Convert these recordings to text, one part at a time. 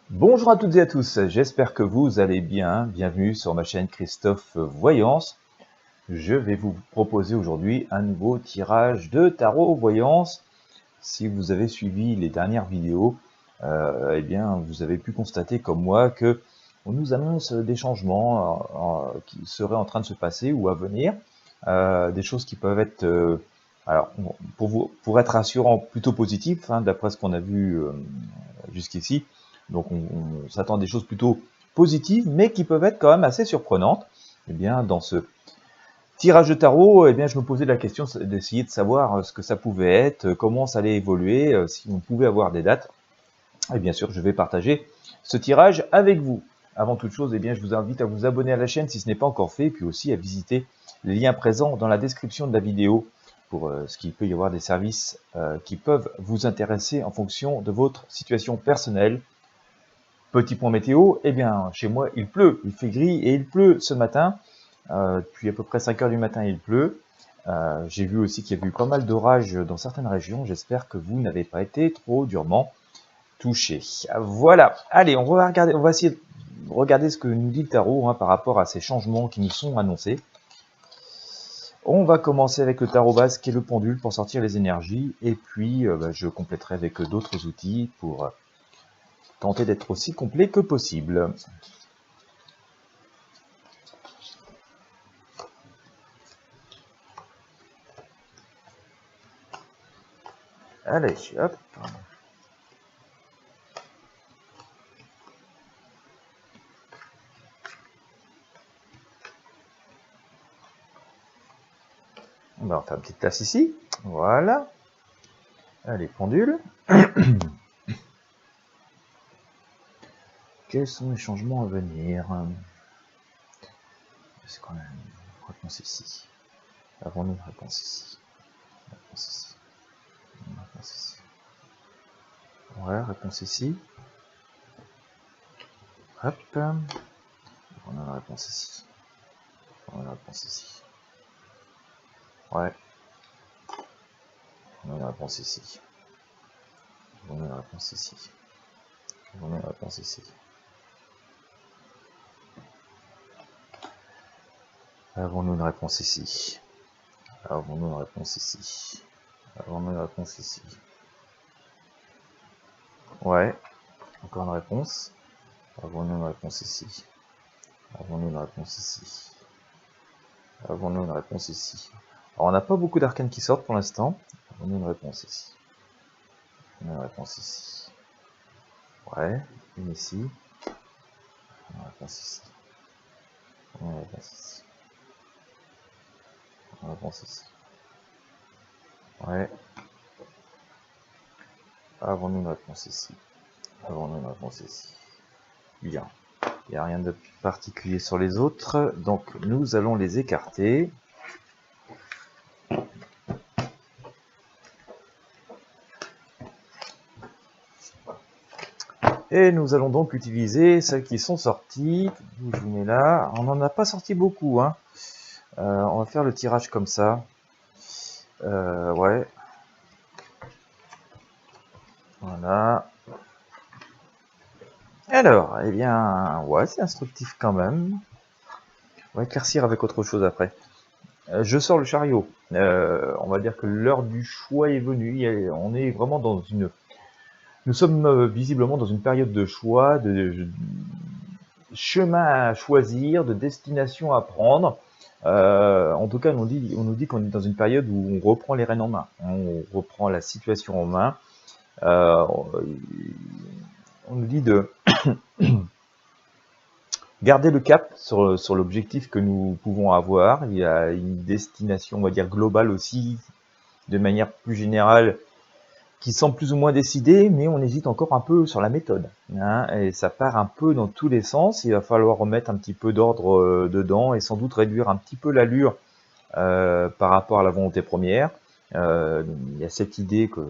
Bonjour à toutes et à tous, j'espère que vous allez bien. Bienvenue sur ma chaîne Christophe Voyance. Je vais vous proposer aujourd'hui un nouveau tirage de tarot voyance. Si vous avez suivi les dernières vidéos, eh bien vous avez pu constater comme moi que on nous annonce des changements qui seraient en train de se passer ou à venir, des choses qui peuvent être, alors pour être rassurant, plutôt positif, d'après ce qu'on a vu jusqu'ici. Donc on s'attend à des choses plutôt positives, mais qui peuvent être quand même assez surprenantes. Eh bien, dans ce tirage de tarot, eh bien, je me posais la question d'essayer de savoir ce que ça pouvait être, comment ça allait évoluer, si on pouvait avoir des dates. Et bien sûr, je vais partager ce tirage avec vous. Avant toute chose, eh bien, je vous invite à vous abonner à la chaîne si ce n'est pas encore fait, puis aussi à visiter les liens présents dans la description de la vidéo pour ce qu'il peut y avoir des services qui peuvent vous intéresser en fonction de votre situation personnelle. Petit point météo, eh bien, chez moi, il pleut, il fait gris et il pleut ce matin. Depuis à peu près 5 heures du matin, il pleut. J'ai vu aussi qu'il y a eu pas mal d'orages dans certaines régions. J'espère que vous n'avez pas été trop durement touchés. Voilà. Allez, on va essayer de regarder ce que nous dit le tarot par rapport à ces changements qui nous sont annoncés. On va commencer avec le tarot base qui est le pendule pour sortir les énergies. Et puis, je compléterai avec d'autres outils pour tenter d'être aussi complet que possible. Allez, hop. On va faire une petite tasse ici. Voilà. Allez, pendule. Quels sont les changements à venir? Est-ce qu'on a une réponse ici? Avons-nous une réponse ici? Réponse ici. Une réponse ici. Ouais, réponse ici. Hop. On a une réponse ici. On a une réponse ici. Ouais. On a une réponse ici. On a une réponse ici. On a une réponse ici. Avons-nous une réponse ici? Avons-nous une réponse ici? Avons-nous une réponse ici? Ouais. Encore une réponse. Avons-nous une réponse ici? Avons-nous une réponse ici? Avons-nous une réponse ici? Alors, on n'a pas beaucoup d'arcanes qui sortent pour l'instant. Avons-nous une réponse ici? Une réponse ici. Ouais, une ici. Une réponse ici. Une réponse ici. Une réponse ici. Ouais. Avons-nous une réponse ici? Avons-nous une réponse ici? Bien. Il n'y a rien de particulier sur les autres, donc nous allons les écarter. Et nous allons donc utiliser celles qui sont sorties. Je vous mets là. On n'en a pas sorti beaucoup. On va faire le tirage comme ça. Ouais. Voilà. Alors, eh bien, ouais, c'est instructif quand même. On va éclaircir avec autre chose après. Je sors le chariot. On va dire que l'heure du choix est venue. On est vraiment dans une... Nous sommes visiblement dans une période de choix, de chemin à choisir, de destination à prendre. En tout cas, on nous dit qu'on est dans une période où on reprend les rênes en main. On reprend la situation en main. On nous dit de garder le cap sur l'objectif que nous pouvons avoir. Il y a une destination, on va dire, globale aussi, de manière plus générale, qui semble plus ou moins décidée, mais on hésite encore un peu sur la méthode. Et ça part un peu dans tous les sens. Il va falloir remettre un petit peu d'ordre dedans et sans doute réduire un petit peu l'allure par rapport à la volonté première. Il y a cette idée que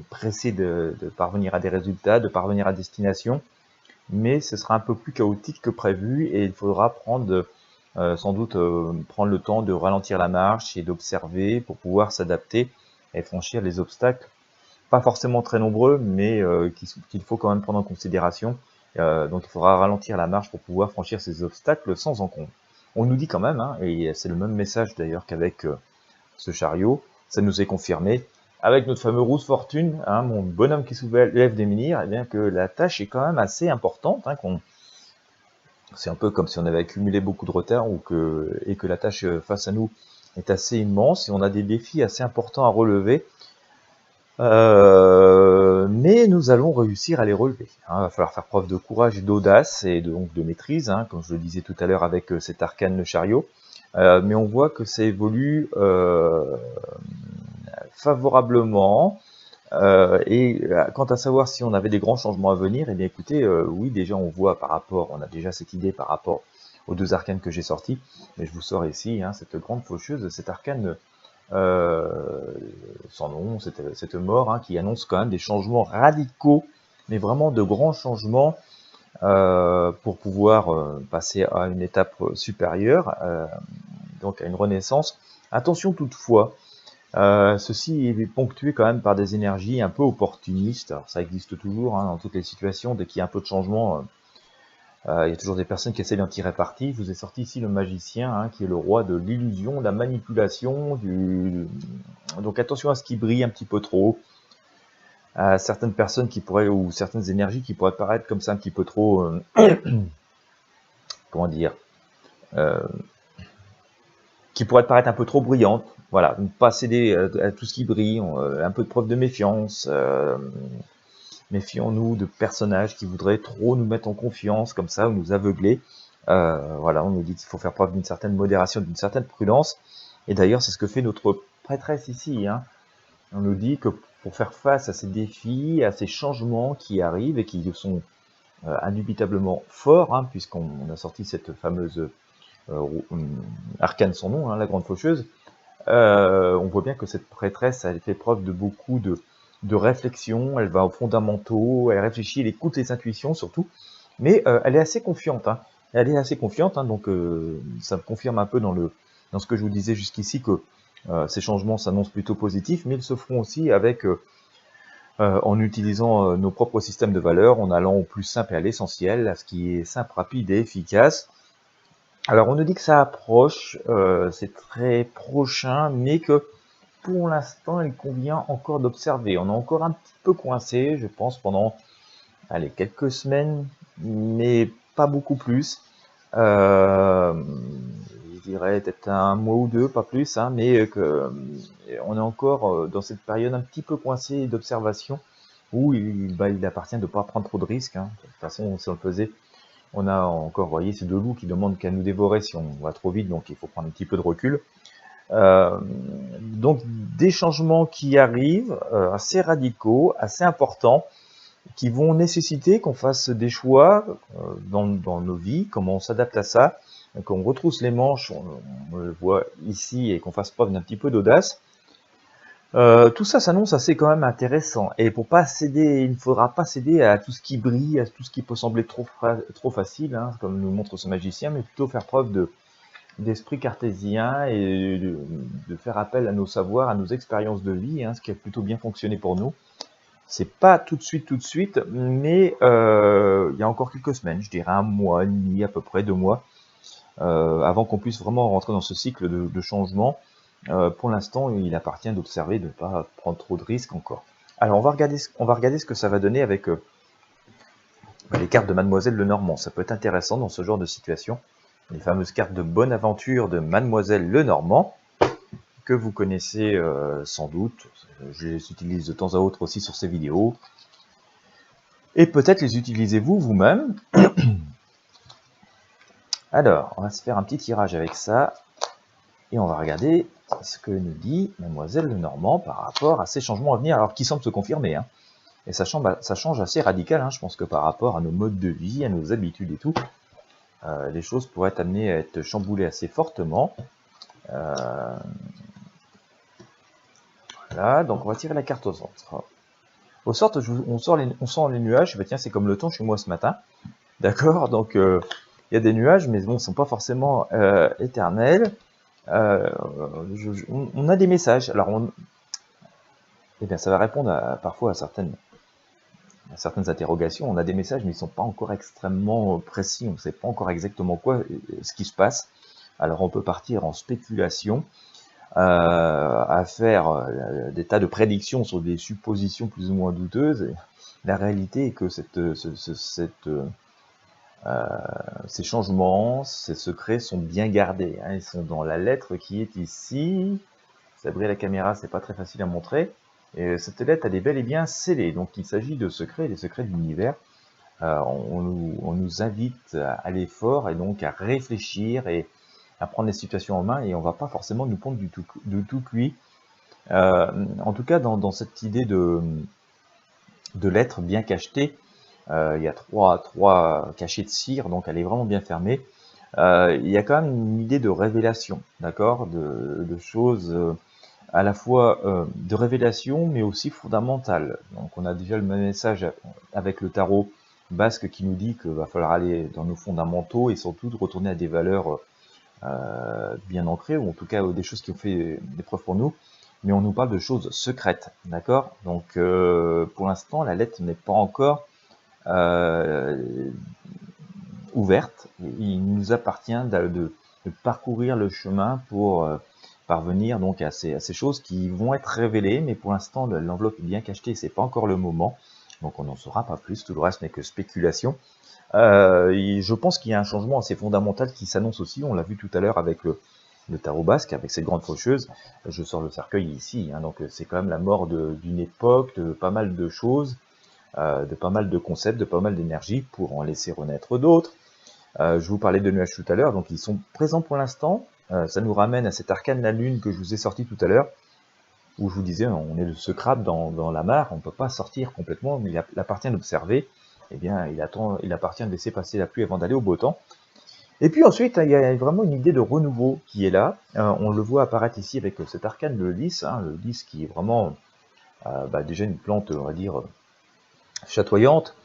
pressé de parvenir à des résultats, de parvenir à destination, mais ce sera un peu plus chaotique que prévu et il faudra prendre sans doute prendre le temps de ralentir la marche et d'observer pour pouvoir s'adapter et franchir les obstacles, pas forcément très nombreux, mais qu'il faut quand même prendre en considération Donc il faudra ralentir la marche pour pouvoir franchir ces obstacles sans encombre. On nous dit quand même, hein, et c'est le même message d'ailleurs qu'avec ce chariot, ça nous est confirmé, avec notre fameux Rousse Fortune, hein, mon bonhomme qui soulève des menhirs, eh bien que la tâche est quand même assez importante, hein, c'est un peu comme si on avait accumulé beaucoup de retard et que la tâche face à nous est assez immense et on a des défis assez importants à relever. Mais nous allons réussir à les relever. Hein. Il va falloir faire preuve de courage et d'audace et donc de maîtrise, hein, comme je le disais tout à l'heure avec cet arcane le chariot. Mais on voit que ça évolue favorablement. Quant à savoir si on avait des grands changements à venir, eh bien écoutez, oui, déjà on voit on a déjà cette idée par rapport aux deux arcanes que j'ai sortis, mais je vous sors ici, hein, cette grande faucheuse, cet arcane sans nom, cette mort, hein, qui annonce quand même des changements radicaux, mais vraiment de grands changements pour pouvoir passer à une étape supérieure, donc à une renaissance. Attention toutefois, ceci est ponctué quand même par des énergies un peu opportunistes. Alors, ça existe toujours, hein, dans toutes les situations, dès qu'il y a un peu de changement, il y a toujours des personnes qui essaient d'en tirer parti. Je vous ai sorti ici le magicien, hein, qui est le roi de l'illusion, de la manipulation, donc attention à ce qui brille un petit peu trop, à certaines personnes ou certaines énergies qui pourraient paraître comme ça un petit peu trop, comment dire, qui pourraient paraître un peu trop brillantes. Voilà, ne pas céder à tout ce qui brille, un peu de preuve de méfiance. Méfions-nous de personnages qui voudraient trop nous mettre en confiance, comme ça, ou nous aveugler. Voilà, on nous dit qu'il faut faire preuve d'une certaine modération, d'une certaine prudence. Et d'ailleurs, c'est ce que fait notre prêtresse ici. Hein. On nous dit que pour faire face à ces défis, à ces changements qui arrivent et qui sont indubitablement forts, hein, puisqu'on a sorti cette fameuse arcane sans nom, hein, la grande faucheuse, on voit bien que cette prêtresse, elle fait preuve de beaucoup de réflexion, elle va aux fondamentaux, elle réfléchit, elle écoute les intuitions surtout, mais elle est assez confiante. Hein. Elle est assez confiante, hein, donc ça me confirme un peu dans ce que je vous disais jusqu'ici que ces changements s'annoncent plutôt positifs, mais ils se feront aussi en utilisant nos propres systèmes de valeurs, en allant au plus simple et à l'essentiel, à ce qui est simple, rapide et efficace. Alors on nous dit que ça approche, c'est très prochain, mais que pour l'instant, il convient encore d'observer. On est encore un petit peu coincé, je pense, pendant quelques semaines, mais pas beaucoup plus. Je dirais peut-être un mois ou deux, pas plus, hein, mais on est encore dans cette période un petit peu coincée d'observation où il appartient de ne pas prendre trop de risques. Hein. De toute façon, si on le faisait, on a encore, vous voyez, ces deux loups qui demandent qu'à nous dévorer si on va trop vite, donc il faut prendre un petit peu de recul. Donc des changements qui arrivent, assez radicaux, assez importants, qui vont nécessiter qu'on fasse des choix dans nos vies, comment on s'adapte à ça, qu'on retrousse les manches, on le voit ici, et qu'on fasse preuve d'un petit peu d'audace. Tout ça s'annonce assez quand même intéressant, et pour pas céder, il ne faudra pas céder à tout ce qui brille, à tout ce qui peut sembler trop facile, hein, comme nous montre ce magicien, mais plutôt faire preuve d'esprit cartésien et de faire appel à nos savoirs, à nos expériences de vie, hein, ce qui a plutôt bien fonctionné pour nous. C'est pas tout de suite, mais il y a encore quelques semaines, je dirais un mois et demi, à peu près 2 mois, avant qu'on puisse vraiment rentrer dans ce cycle de changement. Pour l'instant, il appartient d'observer, de ne pas prendre trop de risques encore. Alors, on va regarder ce que ça va donner avec les cartes de Mademoiselle Lenormand. Ça peut être intéressant dans ce genre de situation. Les fameuses cartes de bonne aventure de Mademoiselle Lenormand, que vous connaissez sans doute. Je les utilise de temps à autre aussi sur ces vidéos. Et peut-être les utilisez-vous vous-même. Alors, on va se faire un petit tirage avec ça. Et on va regarder ce que nous dit Mademoiselle Lenormand par rapport à ces changements à venir, alors qui semblent se confirmer. Hein. Et ça change assez radical, hein. Je pense que par rapport à nos modes de vie, à nos habitudes et tout, les choses pourraient être amenées à être chamboulées assez fortement. Voilà, donc on va tirer la carte au centre. Au centre, on sort les nuages. Bah tiens, c'est comme le temps chez moi ce matin. D'accord, donc il y a des nuages, mais bon, ils ne sont pas forcément éternels. On a des messages. Alors, eh bien, ça va répondre parfois à certaines certaines interrogations, on a des messages mais ils ne sont pas encore extrêmement précis, on ne sait pas encore exactement ce qui se passe. Alors on peut partir en spéculation, à faire des tas de prédictions sur des suppositions plus ou moins douteuses. La réalité est que ces changements, ces secrets sont bien gardés, hein. Ils sont dans la lettre qui est ici. Ça brille la caméra, c'est pas très facile à montrer. Et cette lettre, elle est bel et bien scellée. Donc il s'agit de secrets, des secrets de l'univers. On nous invite à l'effort et donc à réfléchir et à prendre les situations en main, et on va pas forcément nous prendre du tout cuit. En tout cas, dans cette idée de lettres bien cachetées, il y a trois cachets de cire, donc elle est vraiment bien fermée. Il y a quand même une idée de révélation, d'accord, de choses à la fois de révélation, mais aussi fondamentales. Donc on a déjà le même message avec le tarot basque qui nous dit qu'il va falloir aller dans nos fondamentaux et surtout de retourner à des valeurs bien ancrées, ou en tout cas des choses qui ont fait des preuves pour nous. Mais on nous parle de choses secrètes, d'accord. Donc pour l'instant, la lettre n'est pas encore ouverte. Il nous appartient de parcourir le chemin pour parvenir donc à ces choses qui vont être révélées, mais pour l'instant l'enveloppe est bien cachetée, c'est pas encore le moment, donc on n'en saura pas plus, tout le reste n'est que spéculation. Et je pense qu'il y a un changement assez fondamental qui s'annonce aussi, on l'a vu tout à l'heure avec le tarot basque, avec cette grande faucheuse. Je sors le cercueil ici, hein, donc c'est quand même la mort d'une époque, de pas mal de choses, de pas mal de concepts, de pas mal d'énergie pour en laisser renaître d'autres. Je vous parlais de nuages tout à l'heure, donc ils sont présents pour l'instant. Ça nous ramène à cet arcane de la lune que je vous ai sorti tout à l'heure, où je vous disais, on est ce crabe dans la mare, on ne peut pas sortir complètement, mais il appartient d'observer. Eh bien, il appartient de laisser passer la pluie avant d'aller au beau temps. Et puis ensuite, il y a vraiment une idée de renouveau qui est là. On le voit apparaître ici avec cet arcane, le lys, hein, le lys qui est vraiment déjà une plante, on va dire, chatoyante,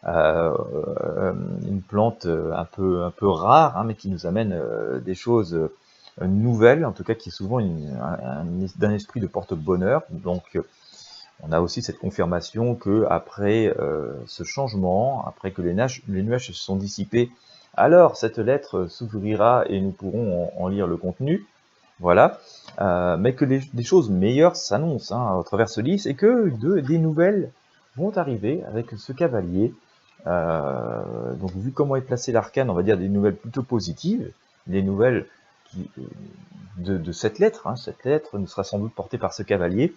une plante un peu rare, hein, mais qui nous amène des choses nouvelles, en tout cas qui est souvent d'un esprit de porte-bonheur. Donc on a aussi cette confirmation que après ce changement, après que les nuages se sont dissipés, alors cette lettre s'ouvrira et nous pourrons en lire le contenu. Voilà, mais que des choses meilleures s'annoncent, hein, à travers ce livre, et que des nouvelles vont arriver avec ce cavalier. Donc vu comment est placé l'arcane, on va dire des nouvelles plutôt positives, des nouvelles de cette lettre. Hein, cette lettre ne sera sans doute portée par ce cavalier.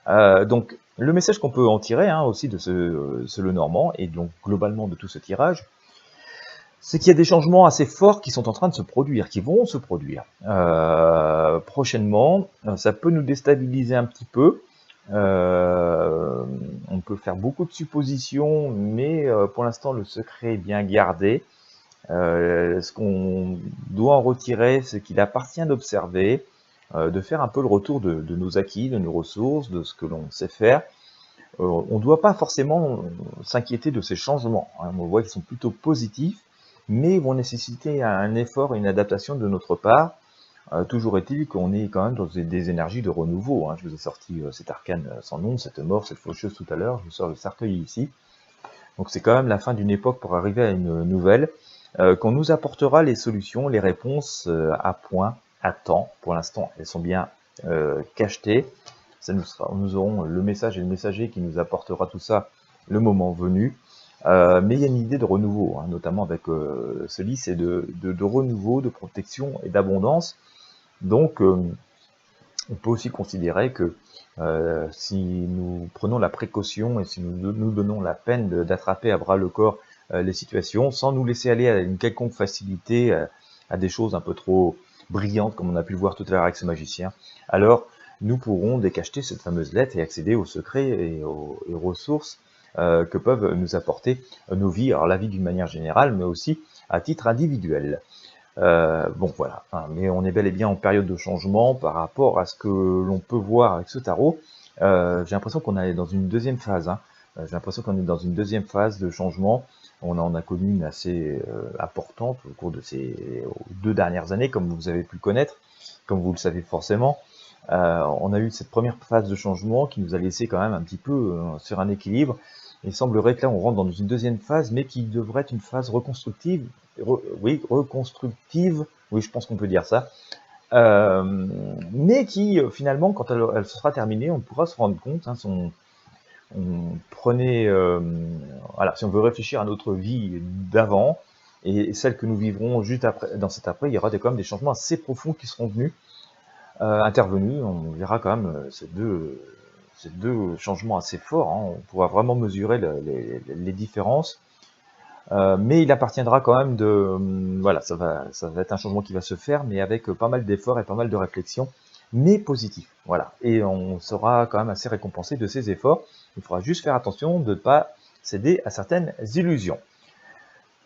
Donc le message qu'on peut en tirer, hein, aussi de ce Lenormand, et donc globalement de tout ce tirage, c'est qu'il y a des changements assez forts qui sont en train de se produire, qui vont se produire prochainement. Ça peut nous déstabiliser un petit peu. On peut faire beaucoup de suppositions, mais pour l'instant le secret est bien gardé. Ce qu'on doit en retirer, c'est qu'il appartient d'observer, de faire un peu le retour de nos acquis, de nos ressources, de ce que l'on sait faire. On ne doit pas forcément s'inquiéter de ces changements, hein. On voit qu'ils sont plutôt positifs, mais vont nécessiter un effort et une adaptation de notre part. Toujours est-il qu'on est quand même dans des énergies de renouveau, hein. Je vous ai sorti cet arcane sans nom, cette mort, cette faucheuse tout à l'heure, je vous sors le cercueil ici. Donc c'est quand même la fin d'une époque pour arriver à une nouvelle, qu'on nous apportera les solutions, les réponses à point, à temps. Pour l'instant, elles sont bien cachetées. Nous aurons le message et le messager qui nous apportera tout ça le moment venu. Mais il y a une idée de renouveau, hein, notamment avec ce lit, c'est de renouveau, de protection et d'abondance. Donc, on peut aussi considérer que si nous prenons la précaution et si nous donnons la peine d'attraper à bras le corps les situations, sans nous laisser aller à une quelconque facilité, à des choses un peu trop brillantes, comme on a pu le voir tout à l'heure avec ce magicien, alors nous pourrons décacheter cette fameuse lettre et accéder aux secrets et aux ressources que peuvent nous apporter nos vies, alors la vie d'une manière générale, mais aussi à titre individuel. Bon voilà, hein, mais on est bel et bien en période de changement par rapport à ce que l'on peut voir avec ce tarot. J'ai l'impression qu'on est dans une deuxième phase, hein. J'ai l'impression qu'on est dans une deuxième phase de changement. On a connu une assez importante au cours de ces 2 dernières années, comme vous avez pu le connaître, comme vous le savez forcément. On a eu cette première phase de changement qui nous a laissé quand même un petit peu sur un équilibre. Il semblerait que là, on rentre dans une deuxième phase, mais qui devrait être une phase reconstructive. Reconstructive, oui, je pense qu'on peut dire ça. Mais qui, finalement, quand elle sera terminée, on pourra se rendre compte, hein, on prenait, voilà, si on veut réfléchir à notre vie d'avant et celle que nous vivrons juste après, dans cet après, il y aura quand même des changements assez profonds qui seront intervenus. On verra quand même ces deux changements assez forts, hein. On pourra vraiment mesurer les différences. Mais il appartiendra quand même voilà, ça va être un changement qui va se faire, mais avec pas mal d'efforts et pas mal de réflexions, mais positifs. Voilà. Et on sera quand même assez récompensé de ces efforts. Il faudra juste faire attention de ne pas céder à certaines illusions.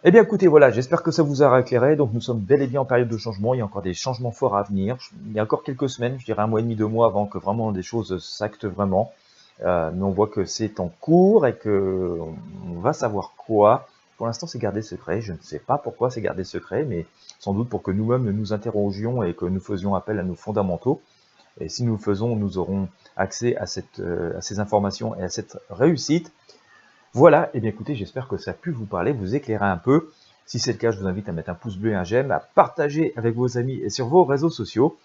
Eh bien écoutez, voilà, j'espère que ça vous aura éclairé. Donc nous sommes bel et bien en période de changement, il y a encore des changements forts à venir. Il y a encore quelques semaines, je dirais 1 mois et demi, 2 mois avant que vraiment des choses s'actent vraiment. Mais on voit que c'est en cours et que on va savoir quoi. Pour l'instant, c'est gardé secret. Je ne sais pas pourquoi c'est gardé secret, mais sans doute pour que nous-mêmes nous interrogions et que nous faisions appel à nos fondamentaux. Et si nous le faisons, nous aurons accès à ces informations et à cette réussite. Voilà, et bien écoutez, j'espère que ça a pu vous parler, vous éclairer un peu. Si c'est le cas, je vous invite à mettre un pouce bleu et un j'aime, à partager avec vos amis et sur vos réseaux sociaux.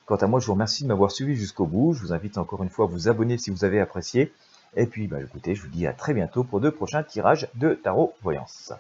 Quant à moi, je vous remercie de m'avoir suivi jusqu'au bout. Je vous invite encore une fois à vous abonner si vous avez apprécié. Et puis, écoutez, je vous dis à très bientôt pour de prochains tirages de tarot voyance.